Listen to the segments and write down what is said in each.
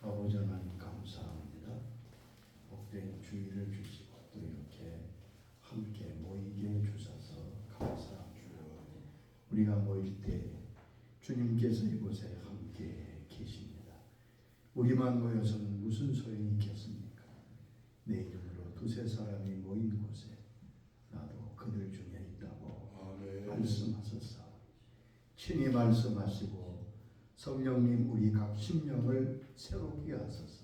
아버지 하나님 감사합니다. 복된 주의를 주시고 또 이렇게 함께 모이게 주셔서 감사합니다. 우리가 모일 때 주님께서 이곳에 함께 계십니다. 우리만 모여서는 무슨 소용이 있겠습니까? 내 이름으로 두세 사람이 모인 곳에 나도 그들 중에 있다고 말씀하셨사. 친히 말씀하시고 성령님 우리 각 심령을 새롭게 하소서.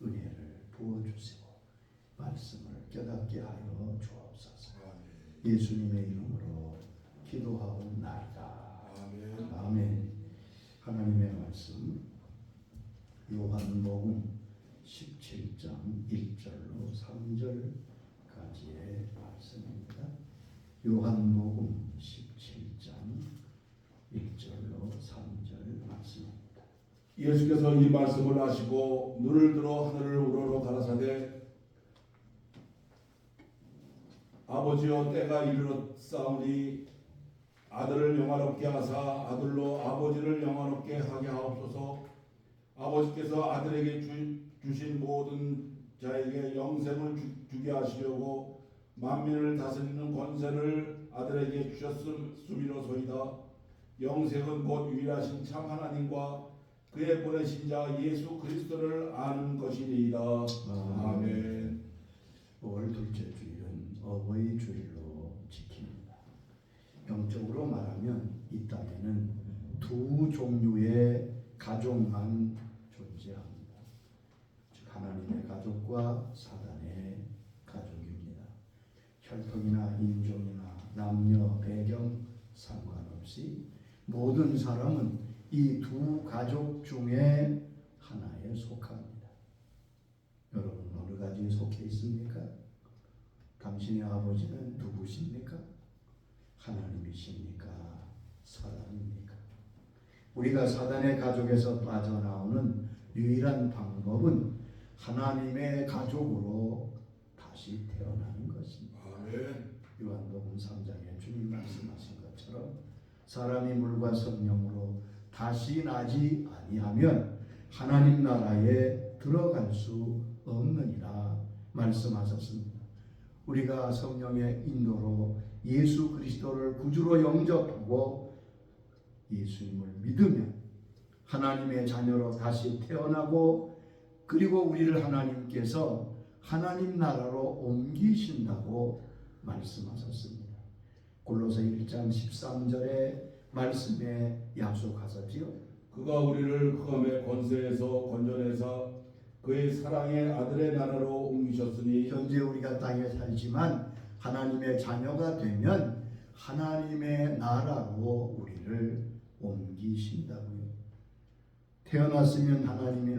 은혜를 부어주시고 말씀을 깨닫게 하여 주옵소서. 예수님의 이름으로 기도하옵나이다. 아멘. 하나님의 말씀 요한복음 17장 1절로 3절까지의 말씀입니다. 요한복음 17장 1절로 3절 말씀입니다. 예수께서 이 말씀을 하시고 눈을 들어 하늘을 우러러 가라사대 아버지여 때가 이르렀사오니 아들을 영화롭게 하사 아들로 아버지를 영화롭게 하게 하옵소서. 아버지께서 아들에게 주신 모든 자에게 영생을 주게 하시려고 만민을 다스리는 권세를 아들에게 주셨음이로소이다. 영생은 곧 유일하신 참 하나님과 그의 보내신 자 예수 그리스도를 아는 것이니이다. 아멘. 5월 둘째 주일은 어버이 주일로 지킵니다. 영적으로 말하면 이 땅에는 두 종류의 가족만 존재합니다. 즉 하나님의 가족과 사단의 가족입니다. 혈통이나 인종이나 남녀 배경 상관없이 모든 사람은 이 두 가족 중에 하나에 속합니다. 여러분 어느 가지에 속해 있습니까? 당신의 아버지는 누구십니까? 하나님이십니까? 사단입니까? 우리가 사단의 가족에서 빠져나오는 유일한 방법은 하나님의 가족으로 다시 태어나는 것입니다. 요한복음 3장에 주님 말씀하신 것처럼 사람이 물과 성령으로 다시 나지 아니하면 하나님 나라에 들어갈 수 없느니라 말씀하셨습니다. 우리가 성령의 인도로 예수 그리스도를 구주로 영접하고 예수님을 믿으면 하나님의 자녀로 다시 태어나고 그리고 우리를 하나님께서 하나님 나라로 옮기신다고 말씀하셨습니다. 골로새 1장 13절의 말씀에 약속하셨지요. 그가 우리를 흑암의 권세에서 건져내사 그의 사랑의 아들의 나라로 옮기셨으니 현재 우리가 땅에 살지만 하나님의 자녀가 되면 하나님의 나라로 우리를 옮기신다고요. 태어났으면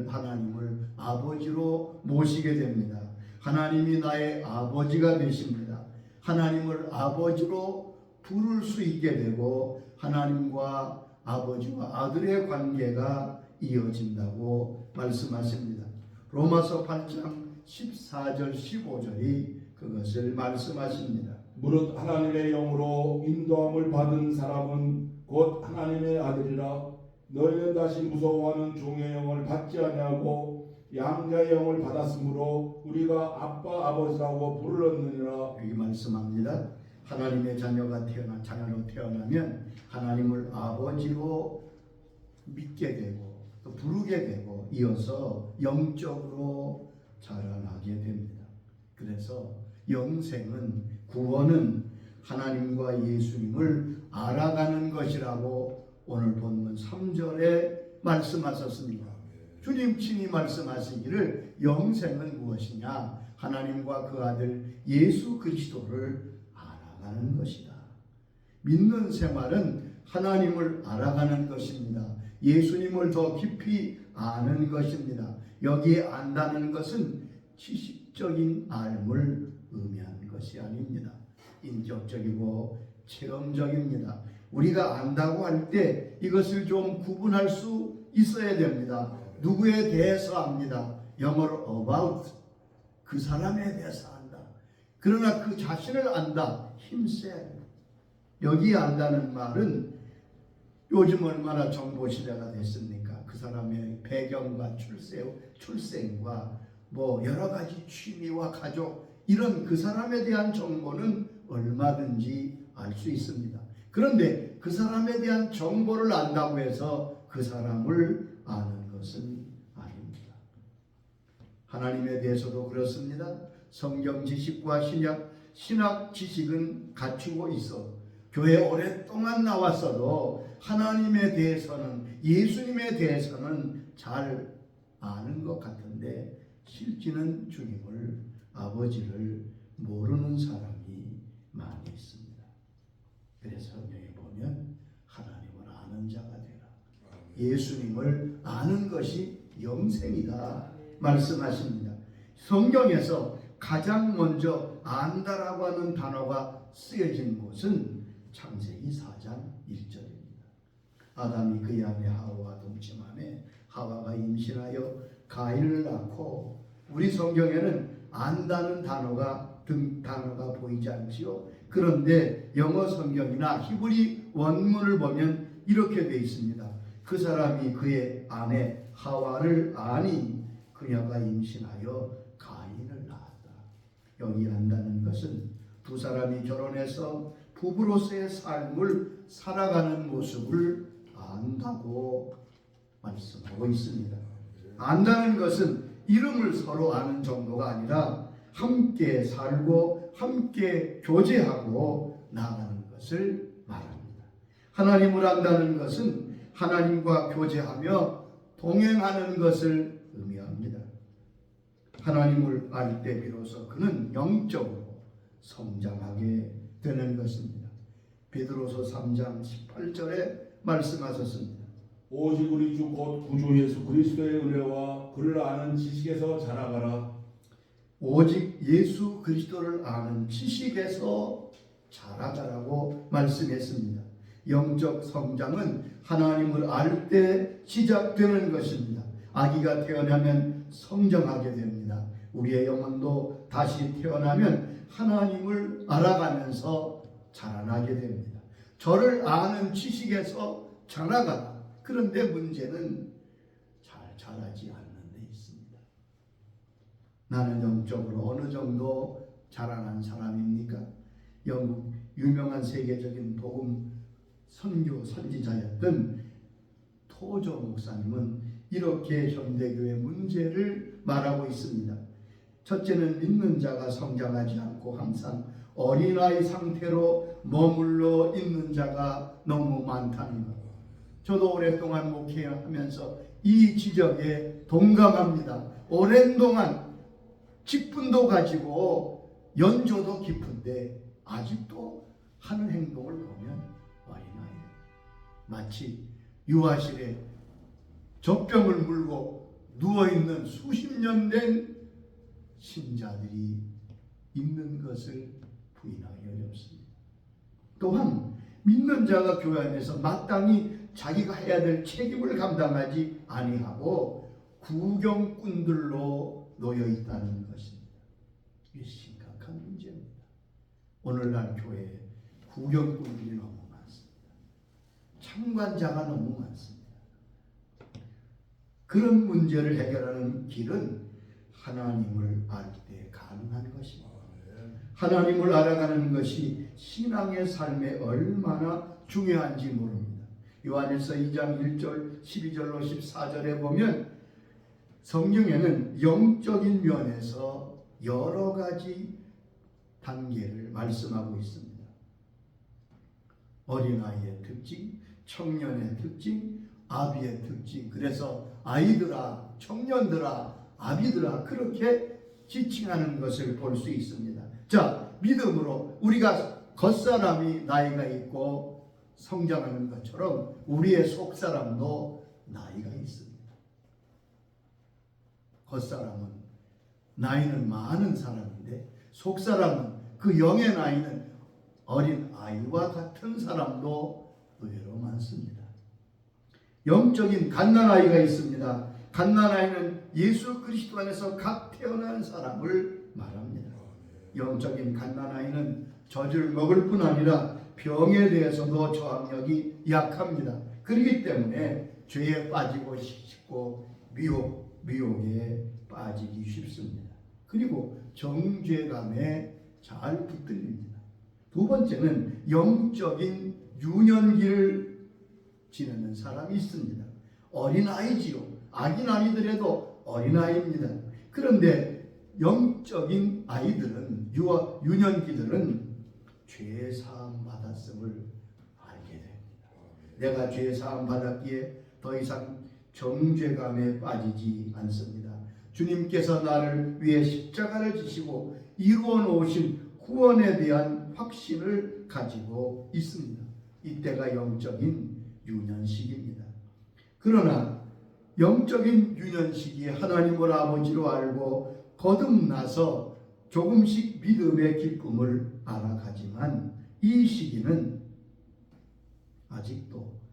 하나님을 아버지로 모시게 됩니다. 하나님이 나의 아버지가 되십니다. 하나님을 아버지로 부를 수 있게 되고 하나님과 아버지와 아들의 관계가 이어진다고 말씀하십니다. 로마서 8장 14절 15절이 그것을 말씀하십니다. 무릇 하나님의 영으로 인도함을 받은 사람은 곧 하나님의 아들이라. 너희는 다시 무서워하는 종의 영을 받지 아니하고 양자의 영을 받았으므로 우리가 아빠 아버지라고 부르렀느니라. 여기 말씀합니다. 하나님의 자녀로 태어나면 하나님을 아버지로 믿게 되고 또 부르게 되고 이어서 영적으로 자라나게 됩니다. 그래서 영생은 구원은 하나님과 예수님을 알아가는 것이라고 오늘 본문 3절에 말씀하셨습니다. 주님 친히 말씀하시기를 영생은 무엇이냐? 하나님과 그 아들 예수 그리스도를 알아가는 것이다. 믿는 생활은 하나님을 알아가는 것입니다. 예수님을 더 깊이 아는 것입니다. 여기에 안다는 것은 지식적인 알을 의미하는 것이 아닙니다. 인격적이고 체험적입니다. 우리가 안다고 할 때 이것을 좀 구분할 수 있어야 됩니다. 누구에 대해서 압니다. 영어로 about, 그 사람에 대해서 안다. 그러나 그 자신을 안다. himself. 여기 안다는 말은 요즘 얼마나 정보 시대가 됐습니까? 그 사람의 배경과 출생과 뭐 여러 가지 취미와 가족 이런 그 사람에 대한 정보는 얼마든지 알 수 있습니다. 그런데 그 사람에 대한 정보를 안다고 해서 그 사람을 아는 것은 아닙니다. 하나님에 대해서도 그렇습니다. 성경 지식과 신학 지식은 갖추고 있어 교회 오랫동안 나왔어도 하나님에 대해서는 예수님에 대해서는 잘 아는 것 같은데 실제는 주님을 아버지를 모르는 사람이 많이 있습니다. 그래서 성경에 보면 하나님을 아는 자가 되라. 예수님을 아는 것이 영생이다 말씀하십니다. 성경에서 가장 먼저 안다라고 하는 단어가 쓰여진 곳은 창세기 4장 1절입니다. 아담이 그의 아내 하와와 동침하매 하와가 임신하여 가인을 낳고 우리 성경에는 안다는 단어가 보이지 않지요. 그런데 영어 성경이나 히브리 원문을 보면 이렇게 되어 있습니다. 그 사람이 그의 아내 하와를 아니 그녀가 임신하여 가인을 낳았다. 여기 안다는 것은 두 사람이 결혼해서 부부로서의 삶을 살아가는 모습을 안다고 말씀하고 있습니다. 안다는 것은 이름을 서로 아는 정도가 아니라 함께 살고 함께 교제하고 나아가는 것을 말합니다. 하나님을 안다는 것은 하나님과 교제하며 동행하는 것을 의미합니다. 하나님을 알 때 비로소 그는 영적으로 성장하게 되는 것입니다. 베드로서 3장 18절에 말씀하셨습니다. 오직 우리 주 곧 구주 예수 그리스도의 은혜와 그를 아는 지식에서 자라가라. 오직 예수 그리스도를 아는 지식에서 자라가라고 말씀했습니다. 영적 성장은 하나님을 알 때 시작되는 것입니다. 아기가 태어나면 성장하게 됩니다. 우리의 영혼도 다시 태어나면 하나님을 알아가면서 자라나게 됩니다. 저를 아는 지식에서 자라가라. 그런데 문제는 잘 자라지 않는 데 있습니다. 나는 영적으로 어느 정도 자라난 사람입니까? 영국 유명한 세계적인 복음 선교 선지자였던 토저 목사님은 이렇게 현대교회 문제를 말하고 있습니다. 첫째는 믿는 자가 성장하지 않고 항상 어린아이 상태로 머물러 있는 자가 너무 많다는 것. 저도 오랫동안 목회하면서 이 지적에 동감합니다. 오랜 동안 직분도 가지고 연조도 깊은데 아직도 하는 행동을 보면 어린아이예요. 마치 유아실에 젖병을 물고 누워있는 수십 년 된 신자들이 있는 것을 부인하기 어렵습니다. 또한 믿는 자가 교회 안에서 마땅히 자기가 해야 될 책임을 감당하지 아니하고 구경꾼들로 놓여 있다는 것입니다. 이게 심각한 문제입니다. 오늘날 교회에 구경꾼들이 너무 많습니다. 참관자가 너무 많습니다. 그런 문제를 해결하는 길은 하나님을 알 때 가능한 것입니다. 하나님을 알아가는 것이 신앙의 삶에 얼마나 중요한지 모릅니다. 요한일서 2장 1절 12절로 14절에 보면 성경에는 영적인 면에서 여러 가지 단계를 말씀하고 있습니다. 어린아이의 특징, 청년의 특징, 아비의 특징. 그래서 아이들아, 청년들아, 아비들아 그렇게 지칭하는 것을 볼 수 있습니다. 자, 믿음으로 우리가 겉사람이 나이가 있고 성장하는 것처럼 우리의 속사람도 나이가 있습니다. 겉사람은 나이는 많은 사람인데 속사람은 그 영의 나이는 어린 아이와 같은 사람도 의외로 많습니다. 영적인 갓난아이가 있습니다. 갓난아이는 예수 그리스도 안에서 갓 태어난 사람을 말합니다. 영적인 갓난아이는 젖을 먹을 뿐 아니라 병에 대해서도 저항력이 약합니다. 그렇기 때문에 죄에 빠지고 싶고 미혹에 빠지기 쉽습니다. 그리고 정죄감에 잘 붙들립니다. 두 번째는 영적인 유년기를 지내는 사람이 있습니다. 어린아이지요. 아긴 아니더라도 어린아이입니다. 그런데 영적인 아이들은 유년기들은 죄사함 받았음을 알게 됩니다. 내가 죄사함 받았기에 더 이상 정죄감에 빠지지 않습니다. 주님께서 나를 위해 십자가를 지시고 이루어 놓으신 구원에 대한 확신을 가지고 있습니다. 이때가 영적인 유년시기입니다. 그러나 영적인 유년시기에 하나님을 아버지로 알고 거듭나서 조금씩 믿음의 기쁨을 알아가지만 이 시기는 아직도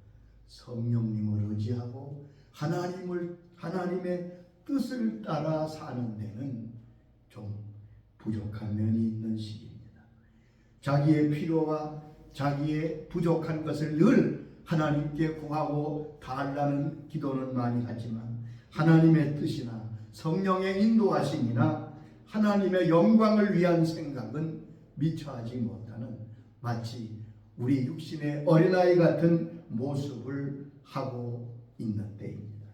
성령님을 의지하고 하나님의 뜻을 따라 사는 데는 좀 부족한 면이 있는 시기입니다. 자기의 필요와 자기의 부족한 것을 늘 하나님께 구하고 달라는 기도는 많이 하지만 하나님의 뜻이나 성령의 인도하심이나 하나님의 영광을 위한 생각은 미처 하지 못하는 마치 우리 육신의 어린아이 같은 모습을 하고 있는 때입니다.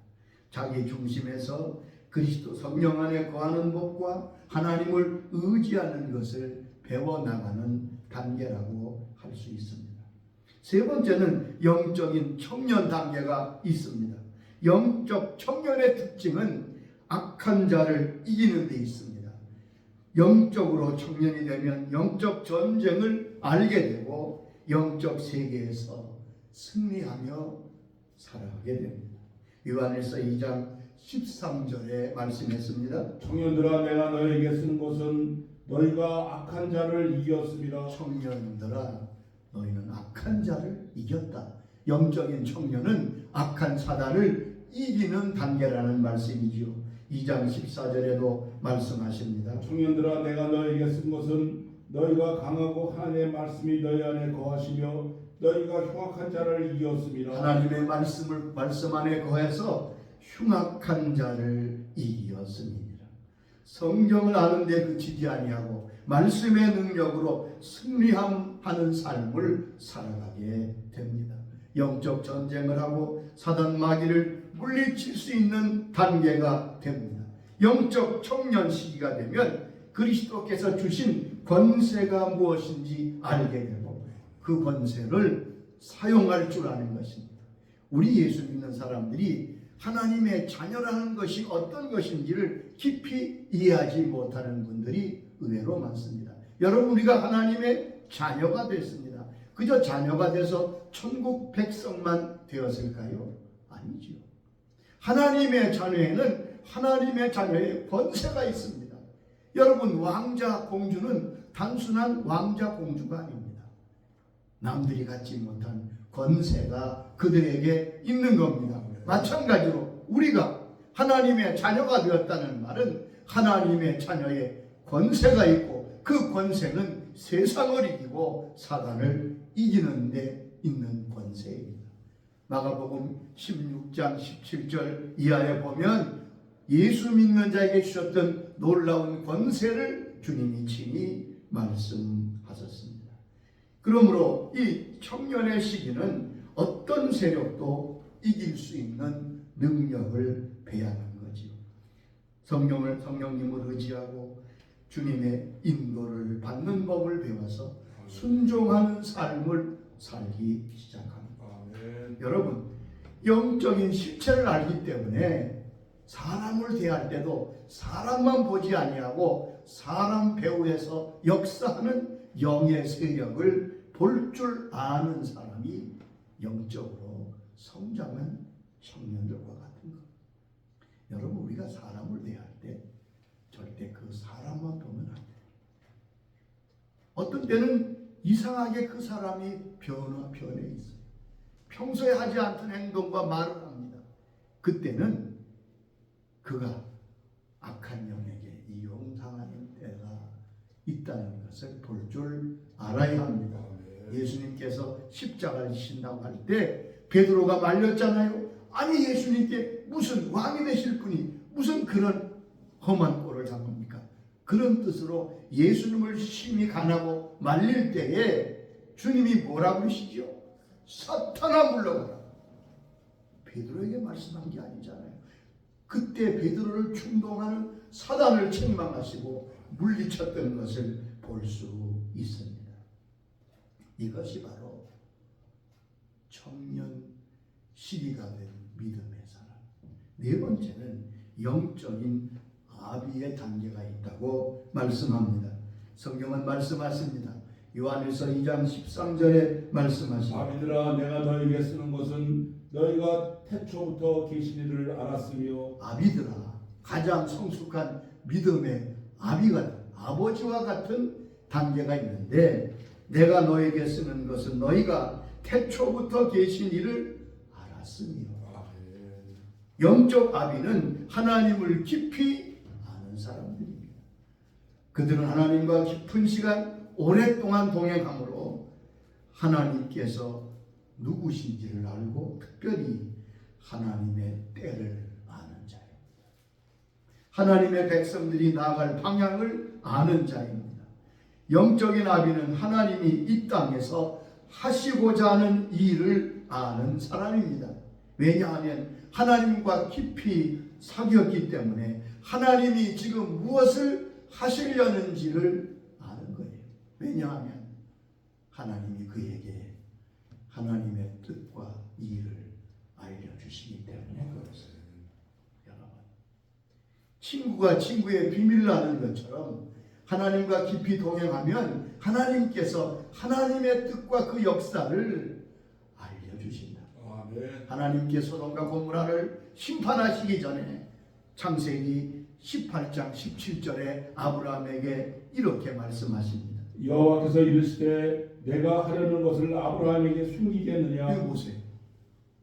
자기 중심에서 그리스도 성령 안에 거하는 법과 하나님을 의지하는 것을 배워나가는 단계라고 할 수 있습니다. 세 번째는 영적인 청년 단계가 있습니다. 영적 청년의 특징은 악한 자를 이기는 데 있습니다. 영적으로 청년이 되면 영적 전쟁을 알게 되고 영적 세계에서 승리하며 살아가게 됩니다. 요한일서 2장 13절에 말씀했습니다. 청년들아 내가 너에게 쓴 것은 너희가 악한 자를 이겼습니다. 청년들아 너희는 악한 자를 이겼다. 영적인 청년은 악한 사단을 이기는 단계라는 말씀이지요. 2장 14절에도 말씀하십니다. 청년들아 내가 너에게 쓴 것은 너희가 강하고 하나님의 말씀이 너희 안에 거하시며 너희가 흉악한 자를 이겼습니다. 하나님의 말씀 안에 거해서 흉악한 자를 이겼습니다. 성경을 아는데 그치지 아니하고 말씀의 능력으로 승리하는 삶을 살아가게 됩니다. 영적 전쟁을 하고 사단 마귀를 물리칠 수 있는 단계가 됩니다. 영적 청년 시기가 되면 그리스도께서 주신 권세가 무엇인지 알게 되고 그 권세를 사용할 줄 아는 것입니다. 우리 예수 믿는 사람들이 하나님의 자녀라는 것이 어떤 것인지를 깊이 이해하지 못하는 분들이 의외로 많습니다. 여러분, 우리가 하나님의 자녀가 됐습니다. 그저 자녀가 돼서 천국 백성만 되었을까요? 아니지요. 하나님의 자녀에는 하나님의 자녀의 권세가 있습니다. 여러분, 왕자 공주는 단순한 왕자 공주가 아닙니다. 남들이 갖지 못한 권세가 그들에게 있는 겁니다. 마찬가지로 우리가 하나님의 자녀가 되었다는 말은 하나님의 자녀의 권세가 있고 그 권세는 세상을 이기고 사단을 이기는 데 있는 권세입니다. 마가복음 16장 17절 이하에 보면 예수 믿는 자에게 주셨던 놀라운 권세를 주님이 친히 말씀하셨습니다. 그러므로 이 청년의 시기는 어떤 세력도 이길 수 있는 능력을 배양한 거지요. 성령님을 의지하고 주님의 인도를 받는 법을 배워서 순종하는 삶을 살기 시작합니다. 여러분, 영적인 실체를 알기 때문에 사람을 대할 때도 사람만 보지 아니하고 사람 배후에서 역사하는 영의 세력을 볼 줄 아는 사람이 영적으로 성장한 청년들과 같은 것. 여러분, 우리가 사람을 대할 때 절대 그 사람만 보면 안 돼요. 어떤 때는 이상하게 그 사람이 변해 있어요. 평소에 하지 않던 행동과 말을 합니다. 그때는 그가 악한 영에게 이용당하는 때가 있다는 것을 볼 줄 알아야 합니다. 예수님께서 십자가를 지신다고 할 때 베드로가 말렸잖아요. 아니 예수님께 무슨 왕이 되실 분이 무슨 그런 험한 꼴을 당합니까? 그런 뜻으로 예수님을 심히 간하고 말릴 때에 주님이 뭐라고 그러시죠? 사탄아 물러가라. 베드로에게 말씀한 게 아니잖아요. 그때 베드로를 충동하는 사단을 책망하시고 물리쳤던 것을 볼 수 있습니다. 이것이 바로 청년 시기가 된 믿음의 사람. 네 번째는 영적인 아비의 단계가 있다고 말씀합니다. 성경은 말씀하십니다. 요한일서 2장 13절에 말씀하십니다. 아비들아 내가 너에게 쓰는 것은 너희가 태초부터 계신 이를 알았으며 아비들아, 가장 성숙한 믿음의 아비가 아버지와 같은 단계가 있는데 내가 너에게 쓰는 것은 너희가 태초부터 계신 이를 알았으며. 영적 아비는 하나님을 깊이 아는 사람들입니다. 그들은 하나님과 깊은 시간 오랫동안 동행함으로 하나님께서 누구신지를 알고 특별히 하나님의 때를 아는 자예요. 하나님의 백성들이 나아갈 방향을 아는 자입니다. 영적인 아비는 하나님이 이 땅에서 하시고자 하는 일을 아는 사람입니다. 왜냐하면 하나님과 깊이 사귀었기 때문에 하나님이 지금 무엇을 하시려는지를 아는 거예요. 왜냐하면 하나님이 그에게 하나님의 뜻과 일을 알려주시기 때문에 그렇습니다. 여러분, 친구가 친구의 비밀을 아는 것처럼 하나님과 깊이 동행하면 하나님께서 하나님의 뜻과 그 역사를 알려주신다. 하나님께 소돔과 고모라를 심판하시기 전에 창세기 18장 17절에 아브라함에게 이렇게 말씀하십니다. 여호와께서 이르시되 내가 하려는 것을 아브라함에게 숨기겠느냐. 여기 보세요.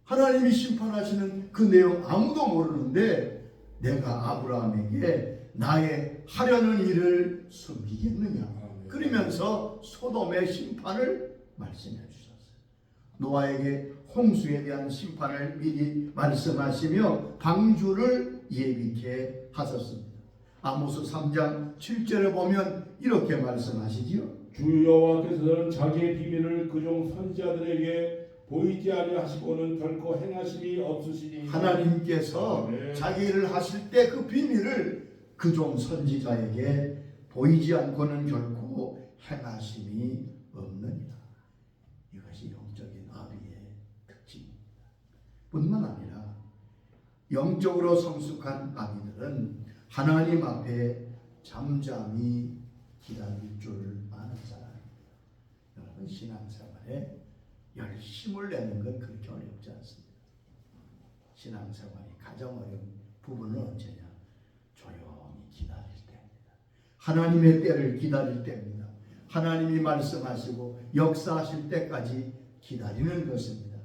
하나님이 심판하시는 그 내용 아무도 모르는데 내가 아브라함에게 나의 하려는 일을 숨기겠느냐. 그러면서 소돔의 심판을 말씀해 주셨어요. 노아에게 홍수에 대한 심판을 미리 말씀하시며 방주를 예비케 하셨습니다. 아모스 3장 7절에 보면 이렇게 말씀하시지요. 주 여호와께서는 자기의 비밀을 그종 선지자들에게 보이지 아니하시고는 결코 행하심이 없으시니. 하나님께서 자기 일을 하실 때 그 비밀을 그종 선지자에게 보이지 않고는 결코 행하심이 없느니라. 이것이 영적인 아비의 특징입니다. 뿐만 아니라 영적으로 성숙한 아비들은 하나님 앞에 잠잠히 기다릴 줄 아는 사람입니다. 여러분, 신앙생활에 열심을 내는 건 그렇게 어렵지 않습니다. 신앙생활이 가장 어려운 부분은 언제냐? 조용히 기다릴 때입니다. 하나님의 때를 기다릴 때입니다. 하나님이 말씀하시고 역사하실 때까지 기다리는 것입니다.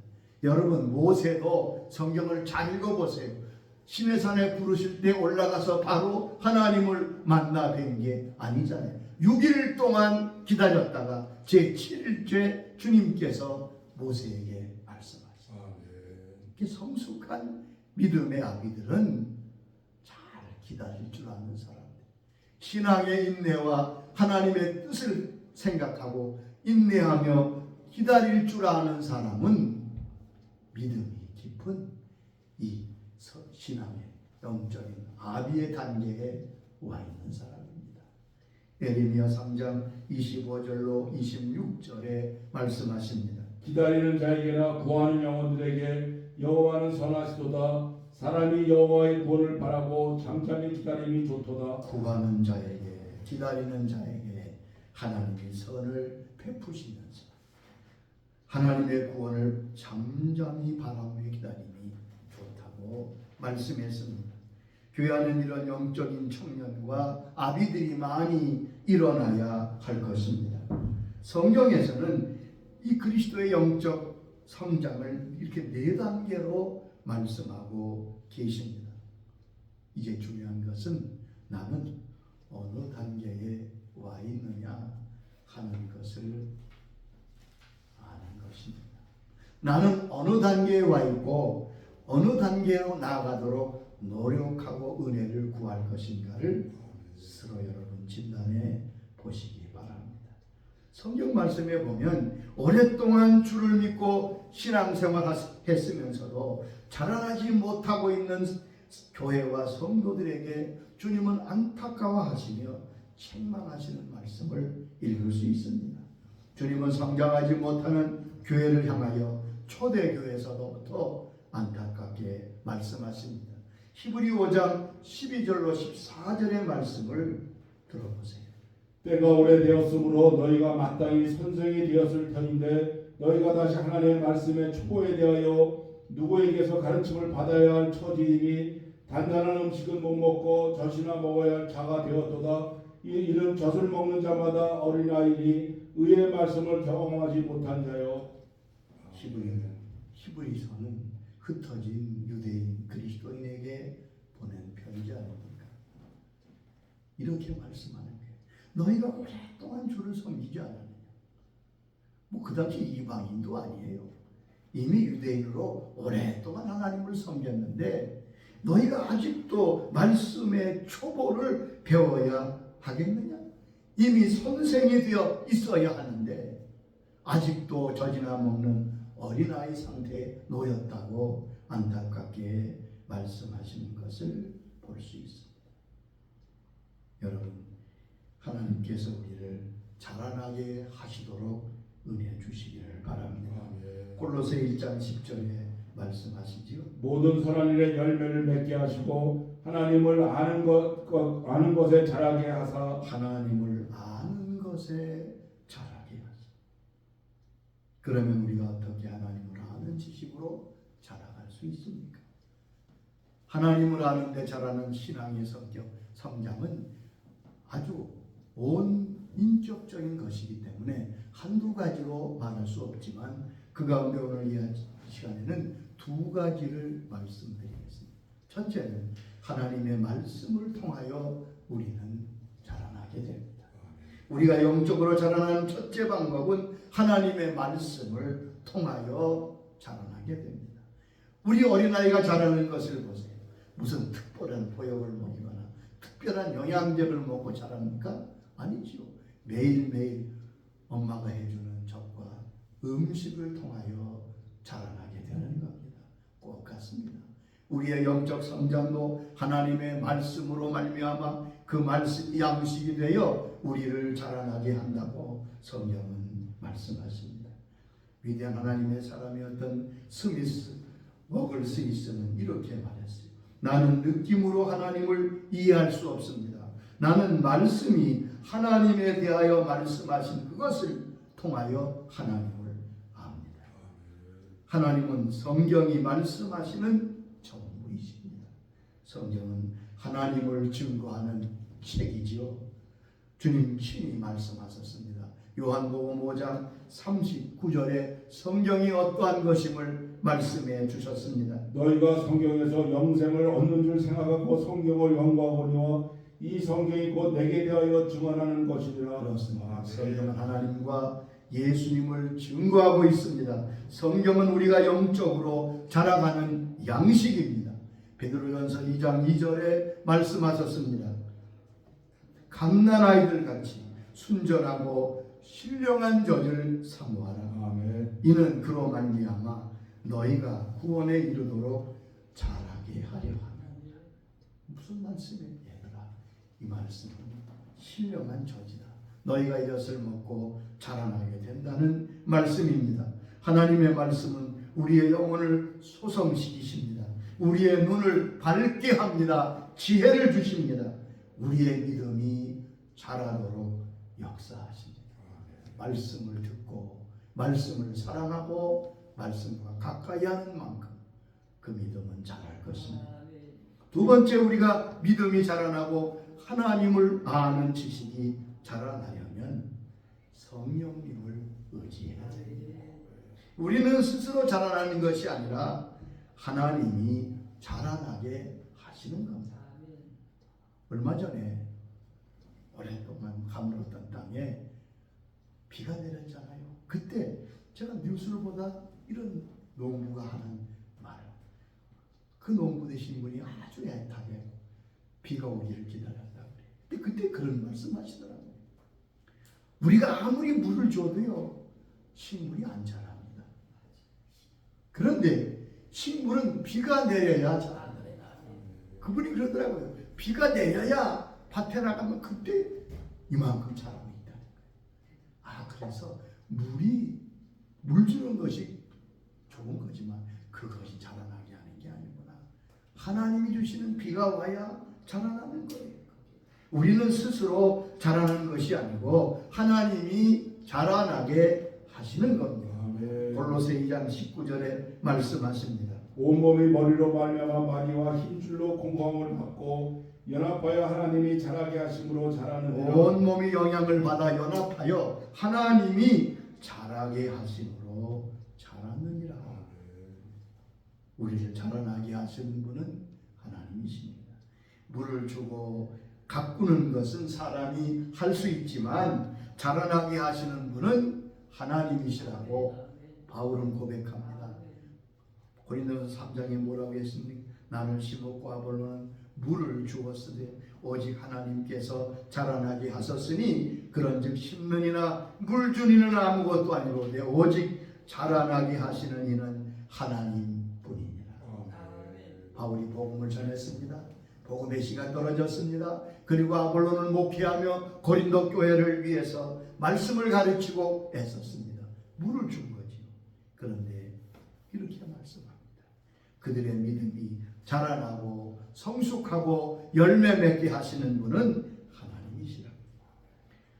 여러분, 모세도 성경을 잘 읽어보세요. 시내산에 부르실 때 올라가서 바로 하나님을 만나 뵌 게 아니잖아요. 6일 동안 기다렸다가 제7일째 주님께서 모세에게 말씀하셨어요. 이렇게 성숙한 믿음의 아비들은 잘 기다릴 줄 아는 사람들. 신앙의 인내와 하나님의 뜻을 생각하고 인내하며 기다릴 줄 아는 사람은 믿음이 깊은 이 신앙의 영적인 아비의 단계에 와 있는 사람입니다. 예레미야 3장 25절로 26절에 말씀하십니다. 기다리는 자에게나 구하는 영혼들에게 여호와는 선하시도다. 사람이 여호와의 구원을 바라고 잠잠히 기다림이 좋도다. 구하는 자에게, 기다리는 자에게 하나님이 선을 베푸시면서 하나님의 구원을 잠잠히 바라며 기다림이 좋다고 말씀했습니다. 교회 안에는 이런 영적인 청년과 아비들이 많이 일어나야 할 것입니다. 성경에서는 이 그리스도의 영적 성장을 이렇게 4단계로 말씀하고 계십니다. 이제 중요한 것은 나는 어느 단계에 와 있느냐 하는 것을 아는 것입니다. 나는 어느 단계에 와 있고 어느 단계로 나아가도록 노력하고 은혜를 구할 것인가를 스스로 여러분 진단해 보시기 바랍니다. 성경 말씀에 보면 오랫동안 주를 믿고 신앙생활 했으면서도 자라나지 못하고 있는 교회와 성도들에게 주님은 안타까워하시며 책망하시는 말씀을 읽을 수 있습니다. 주님은 성장하지 못하는 교회를 향하여 초대교회에서부터 안타깝게 말씀하십니다. 히브리 5장 12절로 14절의 말씀을 들어보세요. 때가 오래되었으므로 너희가 마땅히 선생이 되었을 터인데 너희가 다시 하나님의 말씀의 초보에 대하여 누구에게서 가르침을 받아야 할 처지이니 단단한 음식은 못 먹고 젖이나 먹어야 할 자가 되었도다. 이는 젖을 먹는 자마다 어린아이니 의의 말씀을 경험하지 못한 자요. 히브리서는 흩어진 유대인 그리스도인에게 보낸 편지 아닙니까? 이렇게 말씀하는 거예요. 너희가 오랫동안 주를 섬기지 않았느냐? 그 당시 이방인도 아니에요. 이미 유대인으로 오랫동안 하나님을 섬겼는데 너희가 아직도 말씀의 초보를 배워야 하겠느냐? 이미 선생이 되어 있어야 하는데 아직도 젖이나 먹는 어린아이 상태에 놓였다고 안타깝게 말씀하시는 것을 볼 수 있습니다. 여러분, 하나님께서 우리를 자라나게 하시도록 은혜 주시기를 바랍니다. 골로새 1장 10절에 말씀하시지요. 모든 선한 일에 열매를 맺게 하시고 하나님을 아는 것에 자라게 하사 하나님을 아는 것에 자라게 하사. 그러면 우리가 어떻게 하나님을 아는 지식으로 자라갈 수 있습니까? 하나님을 아는데 자라는 신앙의 성장은 아주 온 인격적인 것이기 때문에 한두 가지로 말할 수 없지만 그 가운데 오늘 이 시간에는 두 가지를 말씀드리겠습니다. 첫째는 하나님의 말씀을 통하여 우리는 자라나게 됩니다. 우리가 영적으로 자라나는 첫째 방법은 하나님의 말씀을 통하여 자라나게 됩니다. 우리 어린아이가 자라는 것을 보세요. 무슨 특별한 보약을 먹이거나 특별한 영양제를 먹고 자랍니까? 아니지요. 매일매일 엄마가 해주는 젖과 음식을 통하여 자라나게 되는 겁니다. 꼭 같습니다. 우리의 영적 성장도 하나님의 말씀으로 말미암아 그 말씀 양식이 되어 우리를 자라나게 한다고 성경은 말씀하십니다. 위대한 하나님의 사람이었던 스미스 워글 스미스는 이렇게 말했어요. 나는 느낌으로 하나님을 이해할 수 없습니다. 나는 말씀이 하나님에 대하여 말씀하신 그것을 통하여 하나님을 압니다. 하나님은 성경이 말씀하시는 전부이십니다. 성경은 하나님을 증거하는 책이지요. 주님 친히 말씀하셨습니다. 요한복음 5장 39절에 성경이 어떠한 것임을 말씀해 주셨습니다. 너희가 성경에서 영생을 얻는 줄 생각하고 성경을 연구하거니와 이 성경이 곧 내게 대하여 증언하는 것이니라. 그렇습니다. 성경은 하나님과 예수님을 증거하고 있습니다. 성경은 우리가 영적으로 자라가는 양식입니다. 베드로전서 2장 2절에 말씀하셨습니다. 갓난아이들 같이 순전하고 신령한 젖을 사모하라. 아멘. 이는 그로 말미암아 너희가 구원에 이르도록 자라게 하려 함이라. 무슨 말씀이에요? 얘들아, 이 말씀은 신령한 젖이다. 너희가 이것을 먹고 자라나게 된다는 말씀입니다. 하나님의 말씀은 우리의 영혼을 소성시키십니다. 우리의 눈을 밝게 합니다. 지혜를 주십니다. 우리의 믿음이 자라도록 역사하십니다. 말씀을 듣고 말씀을 사랑하고 말씀과 가까이 하는 만큼 그 믿음은 자랄 것입니다. 두 번째, 우리가 믿음이 자라나고 하나님을 아는 지식이 자라나려면 성령님을 의지해야 됩니다. 우리는 스스로 자라나는 것이 아니라 하나님이 자라나게 하시는 겁니다. 얼마 전에 오랫동안 가물었던 땅에 비가 내렸잖아요. 그때 제가 뉴스를 보다 이런 농부가 하는 말, 그 농부 되신 분이 아주 애타게 비가 오기를 기다렸다 그래요. 근데 그때 그런 말씀하시더라고요. 우리가 아무리 물을 줘도요, 식물이 안 자랍니다. 그런데 식물은 비가 내려야 자란다. 그분이 그러더라고요. 비가 내려야 밭에 나가면 그때 이만큼 자람이 있다. 그래서 물 주는 것이 좋은 거지만 그것이 자라나게 하는 게 아니구나. 하나님이 주시는 비가 와야 자라나는 거예요. 우리는 스스로 자라는 것이 아니고 하나님이 자라나게 하시는 겁니다. 골로새 2장 19절에 말씀하십니다. 온몸이 머리로 말미암아 마리와 힘줄로 공감을 받고 연합하여 하나님이 자라게 하심으로 자라느니라. 온몸이 영향을 받아 연합하여 하나님이 자라게 하심으로 자라느니라. 우리를 자라나게 하시는 분은 하나님이십니다. 물을 주고 가꾸는 것은 사람이 할 수 있지만 자라나게 하시는 분은 하나님이시라고 바울은 고백합니다. 고린도서 3장에 뭐라고 했습니까? 나는 심었고 아볼로는 물을 주었으되 오직 하나님께서 자라나게 하셨으니 그런즉 심는 이나 물 준 이는 아무것도 아니로되 오직 자라나게 하시는 이는 하나님뿐이니라. 바울이 복음을 전했습니다. 복음의 씨가 떨어졌습니다. 그리고 아볼로는 목회하며 고린도 교회를 위해서 말씀을 가르치고 애썼습니다. 물을 준 거지요. 그런데 이렇게 말씀합니다. 그들의 믿음이 자라나고 성숙하고 열매 맺게 하시는 분은 하나님이시라.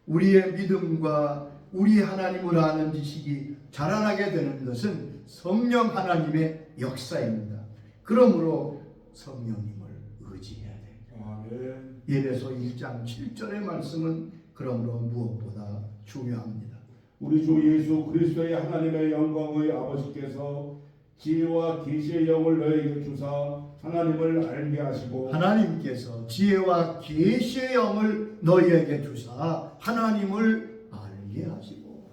우리의 믿음과 우리 하나님을 아는 지식이 자라나게 되는 것은 성령 하나님의 역사입니다. 그러므로 성령님을 의지해야 돼요. 예배소 1장 7절의 말씀은 그러므로 무엇보다 중요합니다. 우리 주 예수 그리스도의 하나님의 영광의 아버지께서 지혜와 계시의 영을 너에게 주사 하나님을 알게 하시고 하나님께서 지혜와 계시의 영을 너희에게 주사 하나님을 알게 하시고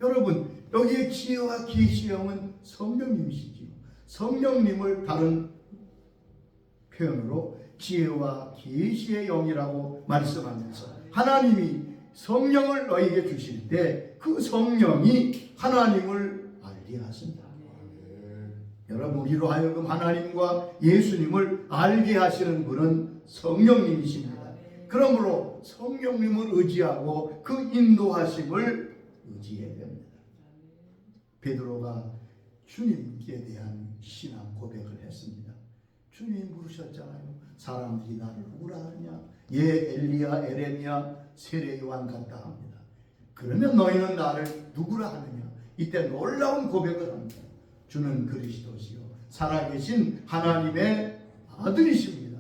여러분 여기에 지혜와 계시의 영은 성령님이시지요. 성령님을 다른 표현으로 지혜와 계시의 영이라고 말씀하면서 하나님이 성령을 너희에게 주실 때 그 성령이 하나님을 알게 하신다. 여러분 우리로 하여금 하나님과 예수님을 알게 하시는 분은 성령님이십니다. 그러므로 성령님을 의지하고 그 인도하심을 의지해야 됩니다. 베드로가 주님께 대한 신앙 고백을 했습니다. 주님이 물으셨잖아요. 사람들이 나를 누구라 하느냐? 예 엘리야 에레미야 세례 요한 같다 합니다. 그러면 너희는 나를 누구라 하느냐? 이때 놀라운 고백을 합니다. 주는 그리스도시요 살아계신 하나님의 아들이십니다.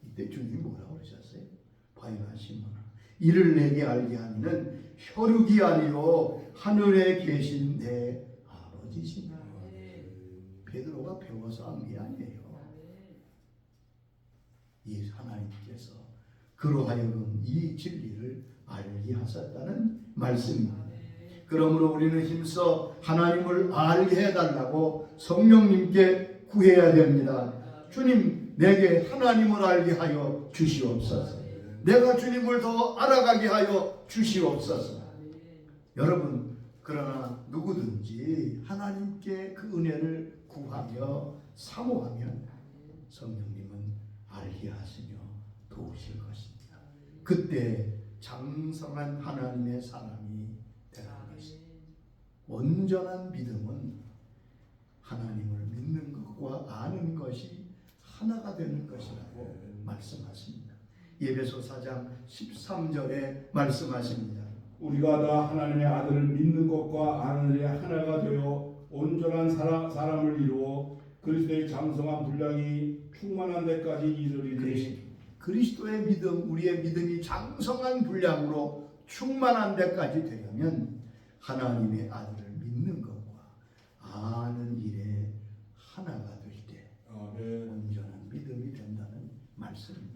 이때 주님이 뭐라고 그러셨어요? 바요나 시몬아 이를 내게 알게 하니는 혈육이 아니요 하늘에 계신 내 아버지시다. 베드로가 배워서 한 게 아니에요. 이 하나님께서 그로 하여금 이 진리를 알게 하셨다는 말씀입니다. 그러므로 우리는 힘써 하나님을 알게 해달라고 성령님께 구해야 됩니다. 주님 내게 하나님을 알게 하여 주시옵소서. 내가 주님을 더 알아가게 하여 주시옵소서. 여러분 그러나 누구든지 하나님께 그 은혜를 구하며 사모하면 성령님은 알게 하시며 도우실 것입니다. 그때 장성한 하나님의 사람이 되는 것입니다. 온전한 믿음은 하나님을 믿는 것과 아는 것이 하나가 되는 것이라고 말씀하십니다. 예배소 4장 13절에 말씀하십니다. 우리가 다 하나님의 아들을 믿는 것과 아는 일에 하나가 되어 온전한 사람을 이루어 그리스도의 장성한 분량이 충만한 데까지 이르리니 그리스도의 믿음, 우리의 믿음이 장성한 분량으로 충만한 데까지 되려면 하나님의 아들을 믿는 것과 아는 일에 하나가 될 때 온전한 믿음이 된다는 말씀입니다.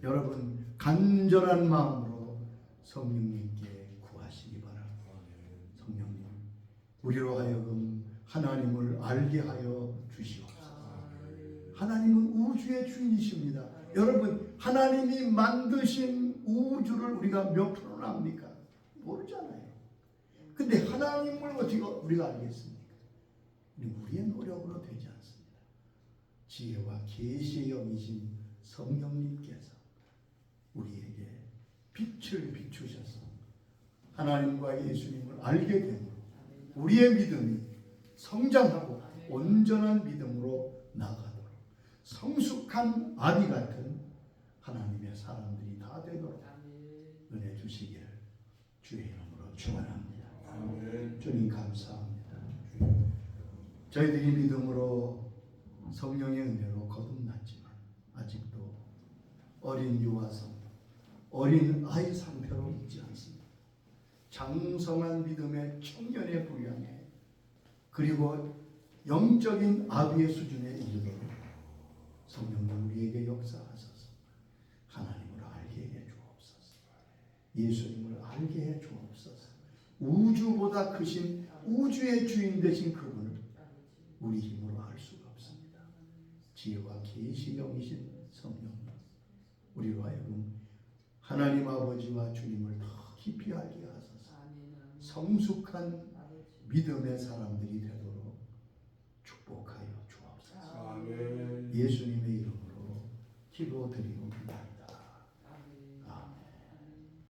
여러분 간절한 마음으로 성령님께 구하시기 바랍니다. 성령님 우리로 하여금 하나님을 알게 하여 주시옵소서. 하나님은 우주의 주인이십니다. 여러분, 하나님이 만드신 우주를 우리가 몇 프로나 압니까? 모르잖아요. 근데 하나님을 어떻게 우리가 알겠습니까? 우리의 노력으로 되지 않습니다. 지혜와 계시의 영이신 성령님께서 우리에게 빛을 비추셔서 하나님과 예수님을 알게 되므로 우리의 믿음이 성장하고 온전한 믿음으로 나가도록 성숙한 아비 같은 하나님의 사람들이 다 되도록 은혜 주시기를 주의 이름으로 축원합니다. 주님 감사합니다. 저희들이 믿음으로 성령의 은혜로 거듭났지만 아직도 어린 유아성, 어린 아이 상태로 있지 않습니다. 장성한 믿음의 청년의 분량에 그리고 영적인 아비의 수준에 이르도록 성령님 우리에게 역사하소서. 하나님을 알게 해 주옵소서. 예수님을 알게 해 주옵소서. 우주보다 크신 우주의 주인 되신 그분을 우리 힘으로 알 수가 없습니다. 지혜와 계시 영이신 성령님 우리로 하여금 하나님 아버지와 주님을 더 깊이 알게 하소서. 성숙한 믿음의 사람들이 되도록 축복하여 주옵소서. 예수님의 이름으로 기도드리옵니다.